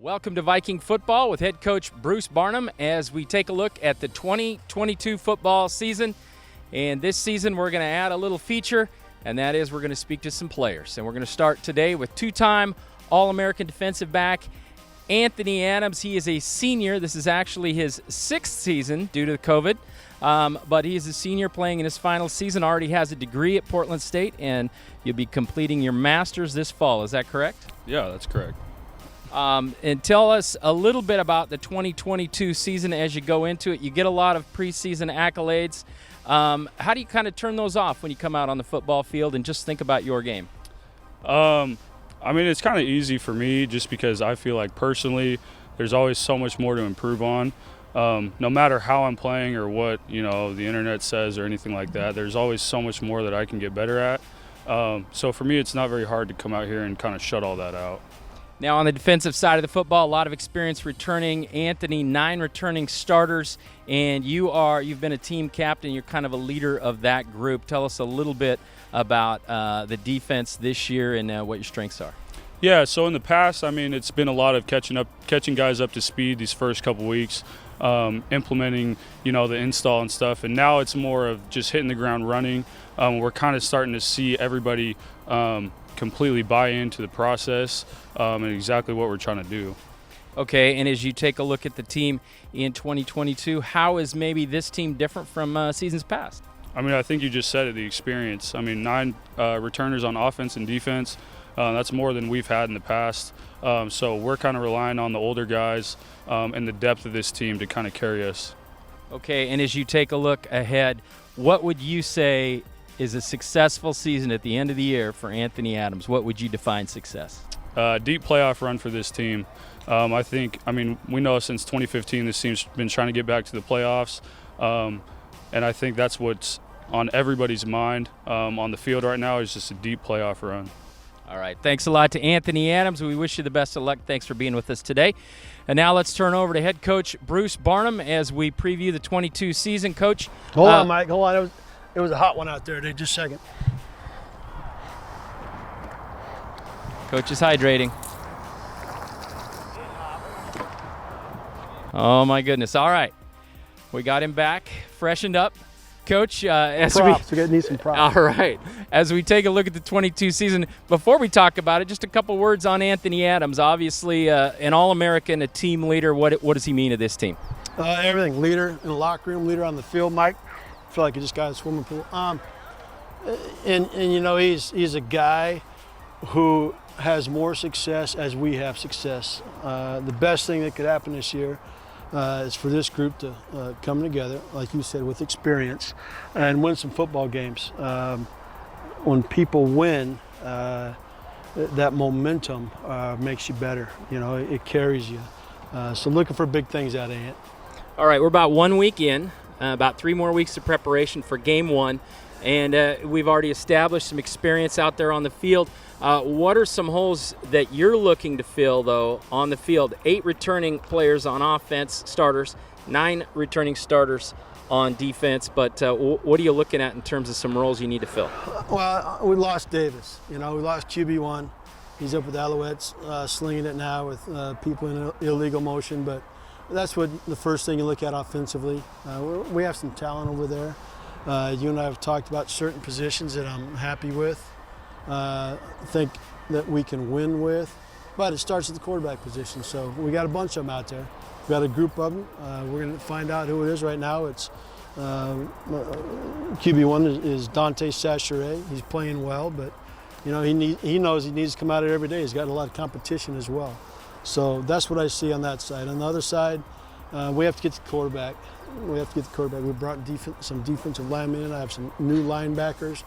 Welcome to Viking football with head coach Bruce Barnum as we take a look at the 2022 football season. And this season we're going to add a little feature, and that is we're going to speak to some players. And we're going to start today with two-time All-American defensive back Anthony Adams. He is a senior. This is actually his sixth season due to COVID, but he is a senior playing in his final season, already has a degree at Portland State, and you'll be completing your master's this fall. Is that correct? Yeah, that's correct. And tell us a little bit about the 2022 season as you go into it. You get a lot of preseason accolades. How do you kind of turn those off when you come out on the football field and just think about your game? I mean, it's kind of easy for me just because I feel like personally there's always so much more to improve on. No matter how I'm playing or what, the internet says or anything like that, there's always so much more that I can get better at. So for me, it's not very hard to come out here and kind of shut all that out. Now, on the defensive side of the football, a lot of experience returning. Anthony, 9 returning starters, and you've been a team captain. You're kind of a leader of that group. Tell us a little bit about the defense this year and what your strengths are. Yeah, so in the past, I mean, it's been a lot of catching guys up to speed these first couple weeks, implementing, the install and stuff. And now it's more of just hitting the ground running. We're kind of starting to see everybody completely buy into the process and exactly what we're trying to do. Okay, and as you take a look at the team in 2022, how is maybe this team different from seasons past? I mean, I think you just said it, the experience. I mean, 9 returners on offense and defense. That's more than we've had in the past. So we're kind of relying on the older guys and the depth of this team to kind of carry us. Okay, and as you take a look ahead, what would you say is a successful season at the end of the year for Anthony Adams? What would you define success? Deep playoff run for this team. We know since 2015 this team's been trying to get back to the playoffs, and I think that's what's on everybody's mind on the field right now is just a deep playoff run. All right, thanks a lot to Anthony Adams. We wish you the best of luck. Thanks for being with us today. And now let's turn over to head coach Bruce Barnum as we preview the 22 season. Coach. Hold on, Mike. Hold on. It was a hot one out there. Just a second. Coach is hydrating. Oh, my goodness. All right. We got him back, freshened up. Coach, we need some props. All right. As we take a look at the 22 season, before we talk about it, just a couple words on Anthony Adams. Obviously, an All-American, a team leader. What does he mean to this team? Everything. Leader in the locker room, leader on the field, Mike. I feel like he just got a swimming pool. He's a guy who has more success as we have success. The best thing that could happen this year is for this group to come together, like you said, with experience and win some football games. When people win, that momentum makes you better. It carries you. So looking for big things out of it. All right, we're about 1 week in. About 3 more weeks of preparation for game 1, and we've already established some experience out there on the field. What are some holes that you're looking to fill, though, on the field? 8 returning players on offense, starters, 9 returning starters on defense, but what are you looking at in terms of some roles you need to fill? Well, we lost Davis. We lost QB1. He's up with Alouettes, slinging it now with people in illegal motion, but that's what the first thing you look at offensively. We have some talent over there. You and I have talked about certain positions that I'm happy with. Think that we can win with, but it starts at the quarterback position. So we got a bunch of them out there. We got a group of them. We're going to find out who it is right now. It's QB1 is Dante Sachere. He's playing well, but he knows he needs to come out here every day. He's got a lot of competition as well. So that's what I see on that side. On the other side, we have to get the quarterback. We brought some defensive linemen in. I have some new linebackers,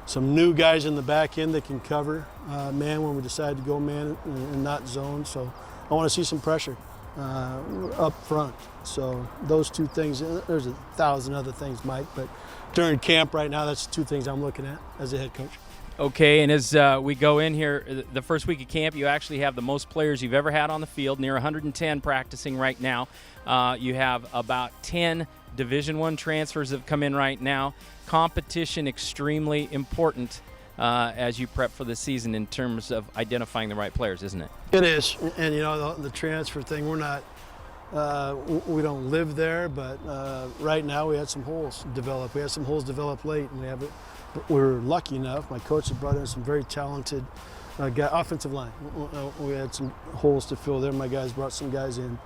some new guys in the back end that can cover man when we decide to go man and not zone. So I want to see some pressure up front. So those 2 things. There's 1,000 other things, Mike, but during camp right now, that's the 2 things I'm looking at as a head coach. Okay, and as we go in here, the first week of camp, you actually have the most players you've ever had on the field, near 110 practicing right now. You have about 10 Division I transfers that have come in right now. Competition extremely important as you prep for the season in terms of identifying the right players, isn't it? It is, and you know the transfer thing. We're not, we don't live there, but right now we had some holes develop. We had some holes develop late, and we were lucky enough. My coach had brought in some very talented offensive line. We had some holes to fill there. My guys brought some guys in.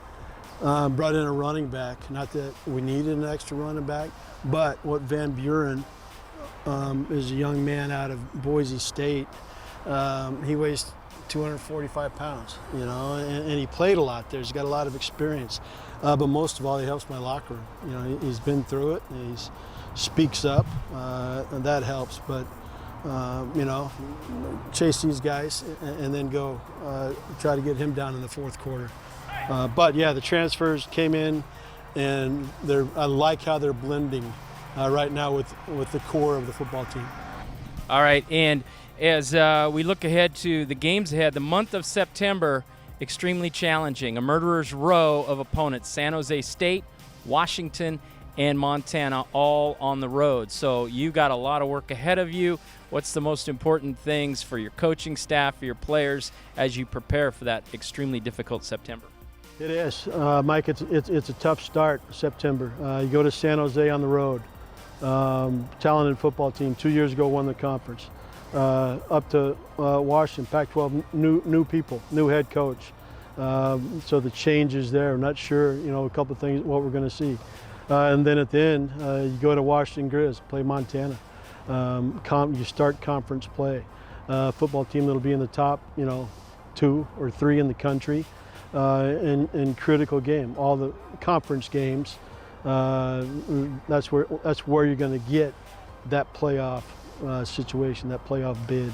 Brought in a running back. Not that we needed an extra running back, but what Van Buren is a young man out of Boise State. He weighs 245 pounds, you know, and he played a lot there. He's got a lot of experience. But most of all, he helps my locker room. You know, he's been through it. He speaks up, and that helps. But you know, chase these guys and then go try to get him down in the fourth quarter. But yeah, the transfers came in, and I like how they're blending right now with the core of the football team. All right, and as we look ahead to the games ahead, the month of September, extremely challenging. A murderer's row of opponents: San Jose State, Washington, and Montana, all on the road. So you got a lot of work ahead of you. What's the most important things for your coaching staff, for your players, as you prepare for that extremely difficult September? It is, Mike. It's a tough start, September. You go to San Jose on the road. Talented football team. 2 years ago won the conference. Up to Washington, Pac-12, new people, new head coach. So the changes there. I'm not sure, you know, a couple of things what we're going to see. And then at the end, you go to Washington Grizz, play Montana. You start conference play. Football team that'll be in the top, you know, 2 or 3 in the country. In critical game, all the conference games. That's where you're going to get that playoff situation, that playoff bid.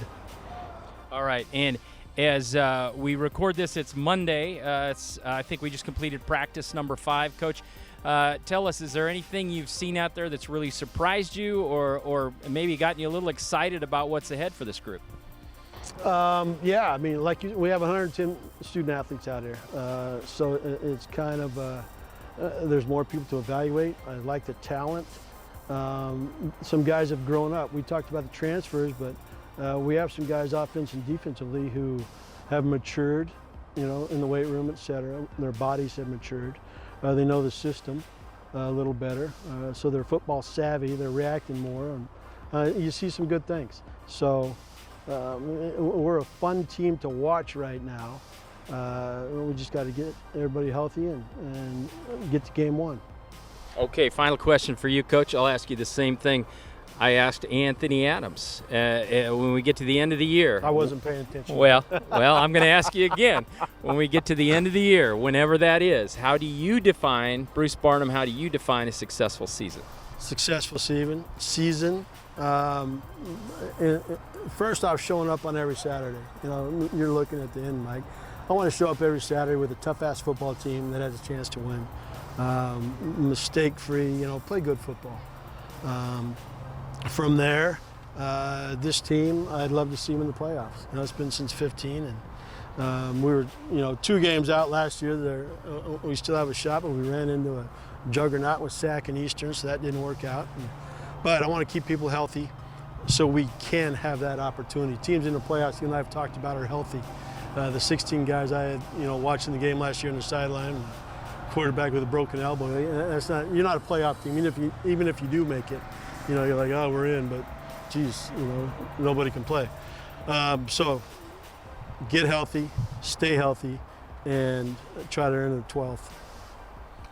All right, and as we record this, it's Monday. I think we just completed practice number 5, Coach. Tell us, is there anything you've seen out there that's really surprised you, or maybe gotten you a little excited about what's ahead for this group? Yeah, I mean, we have 110 student athletes out here, so it's kind of there's more people to evaluate. I like the talent. Some guys have grown up. We talked about the transfers, but we have some guys offense and defensively who have matured, you know, in the weight room, etc. Their bodies have matured. They know the system a little better, so they're football savvy. They're reacting more, and you see some good things. So. We're a fun team to watch right now. We just got to get everybody healthy and get to game 1. Okay, final question for you, Coach. I'll ask you the same thing I asked Anthony Adams when we get to the end of the year. I wasn't paying attention. Well, I'm going to ask you again. When we get to the end of the year, whenever that is, how do you define, Bruce Barnum, how do you define a successful season? Successful season. First off, showing up on every Saturday. You know, you're looking at the end, Mike. I want to show up every Saturday with a tough-ass football team that has a chance to win. Mistake-free, you know, play good football. From there, this team, I'd love to see them in the playoffs. You know, it's been since 15, and we were, you know, 2 games out last year. We still have a shot, but we ran into a juggernaut with Sac and Eastern, so that didn't work out. But I want to keep people healthy so we can have that opportunity. Teams in the playoffs, you and I have talked about, are healthy. The 16 guys I had, you know, watching the game last year on the sideline, quarterback with a broken elbow. You're not a playoff team. Even if you do make it, you know, you're like, oh, we're in, but geez, you know, nobody can play. So get healthy, stay healthy, and try to earn the 12th.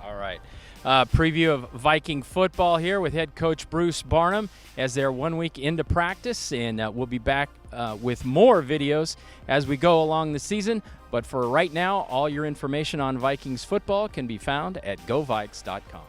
All right. Preview of Viking football here with head coach Bruce Barnum as they're 1 week into practice, and we'll be back with more videos as we go along the season. But for right now, all your information on Vikings football can be found at govikes.com.